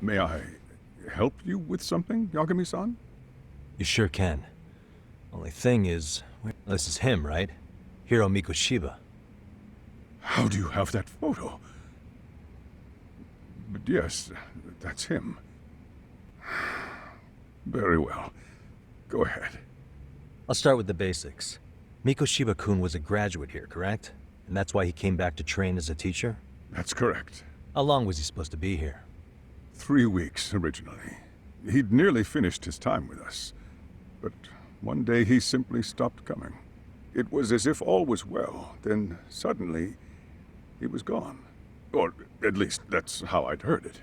May I help you with something, Yagami-san? You sure can. Only thing is, this is him, right? Hiro Mikoshiba. How do you have that photo? But yes, that's him. Very well. Go ahead. I'll start with the basics. Mikoshiba-kun was a graduate here, correct? And that's why he came back to train as a teacher? That's correct. How long was he supposed to be here? 3 weeks, originally. He'd nearly finished his time with us. But one day he simply stopped coming. It was as if all was well, then suddenly he was gone. Or at least that's how I'd heard it.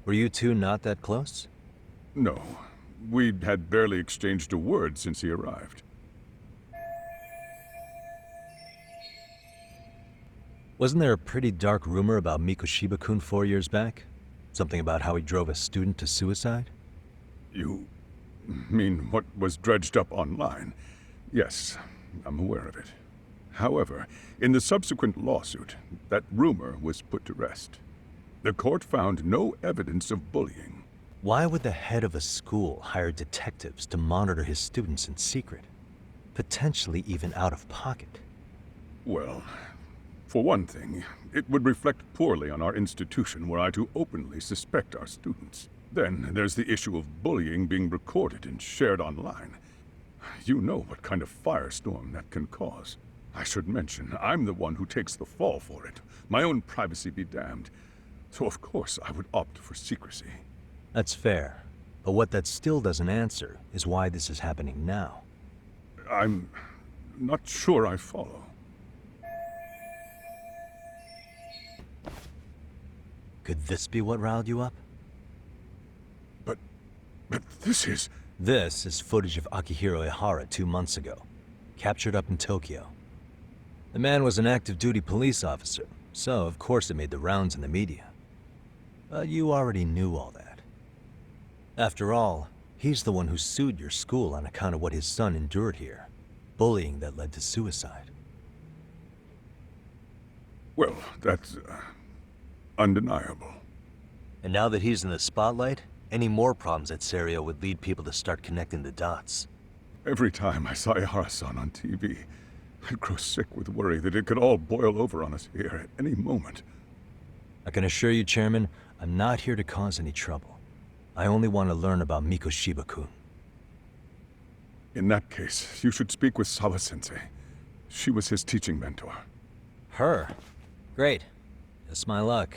Were you two not that close? No, we had barely exchanged a word since he arrived. Wasn't there a pretty dark rumor about Mikoshiba-kun 4 years back? Something about how he drove a student to suicide? You mean what was dredged up online? Yes, I'm aware of it. However, in the subsequent lawsuit, that rumor was put to rest. The court found no evidence of bullying. Why would the head of a school hire detectives to monitor his students in secret? Potentially even out of pocket. Well, for one thing, it would reflect poorly on our institution were I to openly suspect our students. Then there's the issue of bullying being recorded and shared online. You know what kind of firestorm that can cause. I should mention, I'm the one who takes the fall for it. My own privacy be damned. So of course I would opt for secrecy. That's fair. But what that still doesn't answer is why this is happening now. I'm not sure I follow. Could this be what riled you up? But this is... This is footage of Akihiro Ihara 2 months ago, captured up in Tokyo. The man was an active duty police officer, so of course it made the rounds in the media. But you already knew all that. After all, he's the one who sued your school on account of what his son endured here. Bullying that led to suicide. Well, that's undeniable. And now that he's in the spotlight, any more problems at Serio would lead people to start connecting the dots. Every time I saw Ihara-san on TV, I'd grow sick with worry that it could all boil over on us here at any moment. I can assure you, Chairman, I'm not here to cause any trouble. I only want to learn about Mikoshiba-kun. In that case, you should speak with Sawa-sensei. She was his teaching mentor. Her? Great. Just my luck.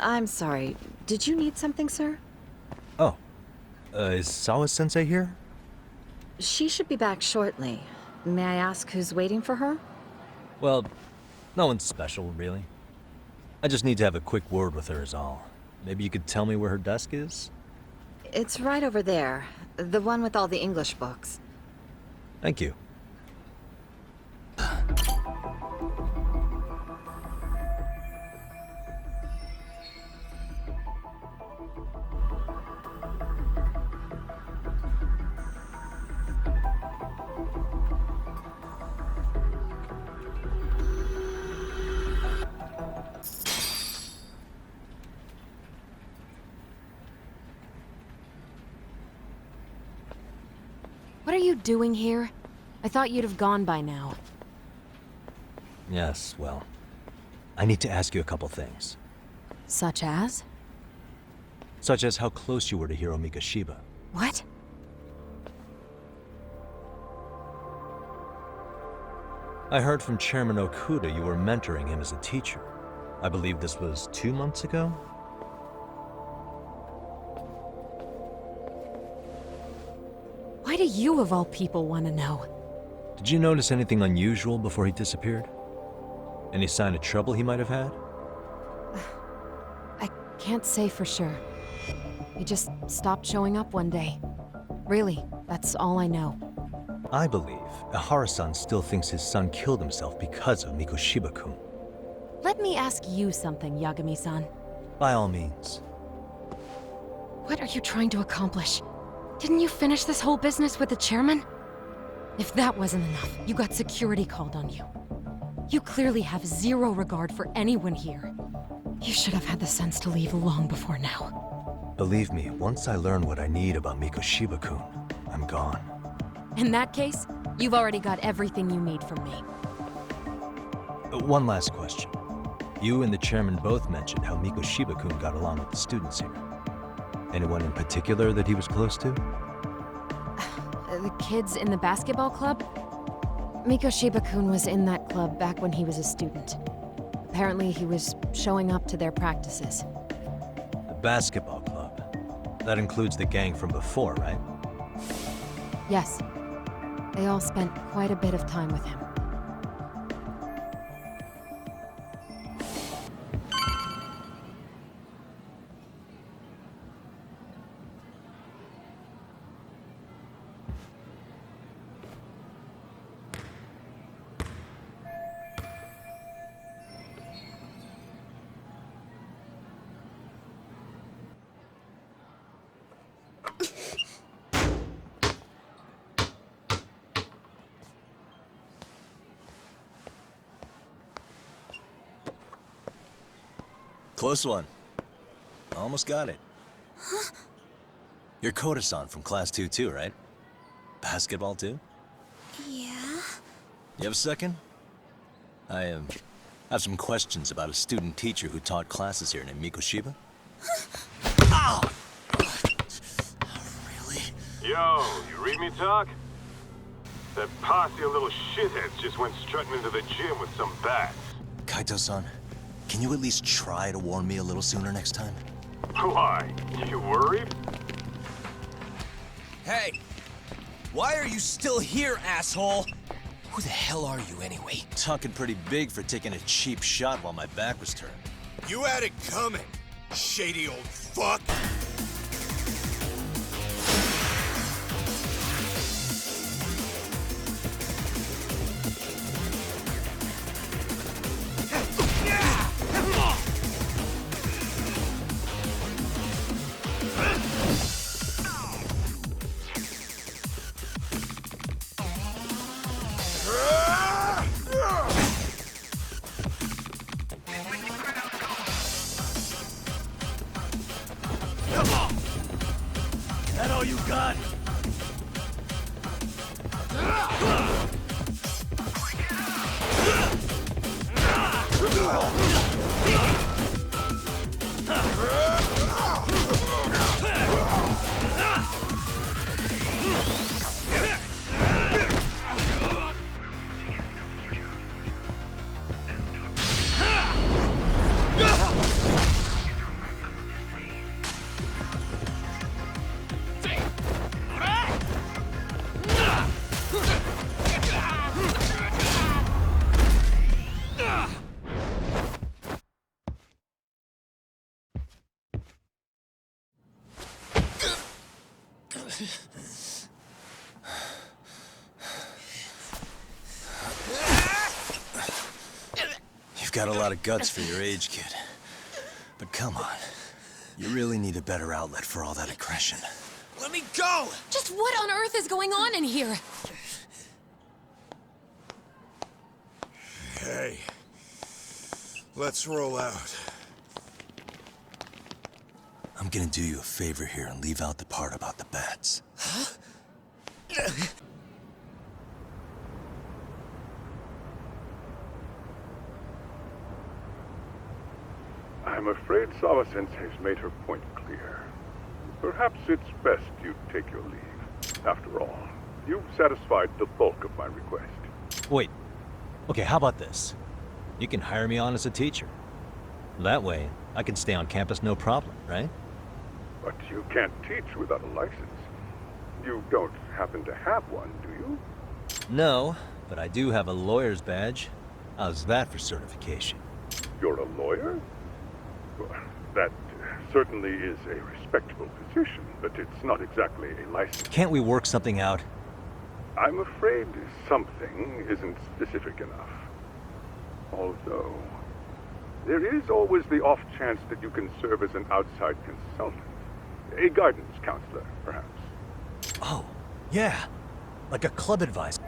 I'm sorry. Did you need something, sir? Oh. Is Sawa-sensei here? She should be back shortly. May I ask who's waiting for her? Well, no one's special, really. I just need to have a quick word with her is all. Maybe you could tell me where her desk is? It's right over there. The one with all the English books. Thank you. What are you doing here? I thought you'd have gone by now. Yes, well, I need to ask you a couple things. Such as? Such as how close you were to Hiro Mikoshiba. What? I heard from Chairman Okuda you were mentoring him as a teacher. I believe this was 2 months ago? Why do you of all people want to know? Did you notice anything unusual before he disappeared? Any sign of trouble he might have had? I can't say for sure. He just stopped showing up one day. Really, that's all I know. I believe Ihara-san still thinks his son killed himself because of Mikoshiba-kun. Let me ask you something, Yagami-san. By all means. What are you trying to accomplish? Didn't you finish this whole business with the chairman? If that wasn't enough, you got security called on you. You clearly have zero regard for anyone here. You should have had the sense to leave long before now. Believe me, once I learn what I need about Mikoshiba-kun, I'm gone. In that case, you've already got everything you need from me. One last question. You and the chairman both mentioned how Mikoshiba-kun got along with the students here. Anyone in particular that he was close to? The kids in the basketball club? Mikoshiba-kun was in that club back when he was a student. Apparently, he was showing up to their practices. The basketball club. That includes the gang from before, right? Yes. They all spent quite a bit of time with him. Close one. Almost got it. Huh? You're Koda-san from Class 2 too, right? Basketball too? Yeah? You have a second? I have some questions about a student teacher who taught classes here named Mikoshiba. Ow! Really? Yo, you read me talk? That posse of little shitheads just went strutting into the gym with some bats. Kaito-san, can you at least try to warn me a little sooner next time? Why? You worried? Hey! Why are you still here, asshole? Who the hell are you, anyway? Talking pretty big for taking a cheap shot while my back was turned. You had it coming, shady old fuck! That all you got? You've got a lot of guts for your age, kid. But come on. You really need a better outlet for all that aggression. Let me go! Just what on earth is going on in here? Hey, let's roll out. I'm gonna do you a favor here and leave out the part about the bats. I'm afraid Sawa-sensei has made her point clear. Perhaps it's best you take your leave. After all, you've satisfied the bulk of my request. Wait. Okay, how about this? You can hire me on as a teacher. That way, I can stay on campus no problem, right? But you can't teach without a license. You don't happen to have one, do you? No, but I do have a lawyer's badge. How's that for certification? You're a lawyer? Well, that certainly is a respectable position, but it's not exactly a license. Can't we work something out? I'm afraid something isn't specific enough. Although, there is always the off chance that you can serve as an outside consultant. A guidance counselor, perhaps. Oh, yeah. Like a club advisor.